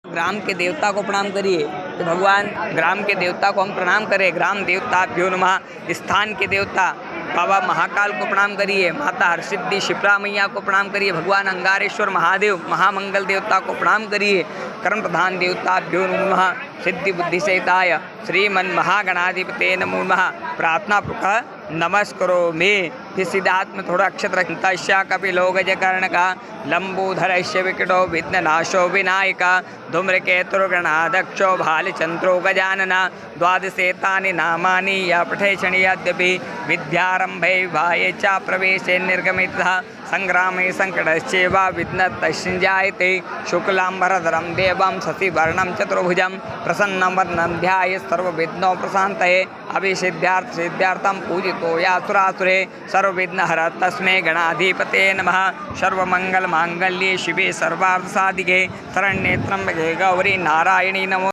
ग्राम के देवता को प्रणाम करिए। तो भगवान ग्राम के देवता को हम प्रणाम करें। ग्राम देवताभ्यो नमः। स्थान के देवता बाबा महाकाल को प्रणाम करिए। माता हरसिद्धि शिप्रा मैया को प्रणाम करिए। भगवान अंगारेश्वर महादेव महामंगल देवता को प्रणाम करिए। कर्म प्रधान देवताभ्यो नमः। सिद्धि बुद्धि सहिताय श्रीमन महागणाधिपते नमो नमः। प्रार्थना पुरः नमस्करो में। फिर सिद्धार्थ में थोड़ा अक्षत रखता कपिलो गजकर्ण का लंबोधरस्य विकटो विघ्ननाशो विनायका धूम्रकेतुर्गणाध्यक्षो भालचंद्रो गजानना द्वादशेतानि नामानि या पठे क्षणीयद्यपि विद्यारंभे विवाहे च प्रवेशे निर्गमितः संग्रामे संकटश्चैव विघ्नतश्चिञ्जायते शुक्लाम्बरधरं देवं शशिवर्णं चतुर्भुजं प्रसन्नं वदनं ध्यायेत् सर्वविघ्नोपशान्तये अभिसिद्ध्यार्थं पूजितो यासुरासुरे सर्वविघ्नहर तस्मै गणाधिपते नमः। सर्वमंगलमांगल्ये शिवे सर्वार्थसाधिके शरण्ये त्र्यंबके गौरी नारायणी नमो।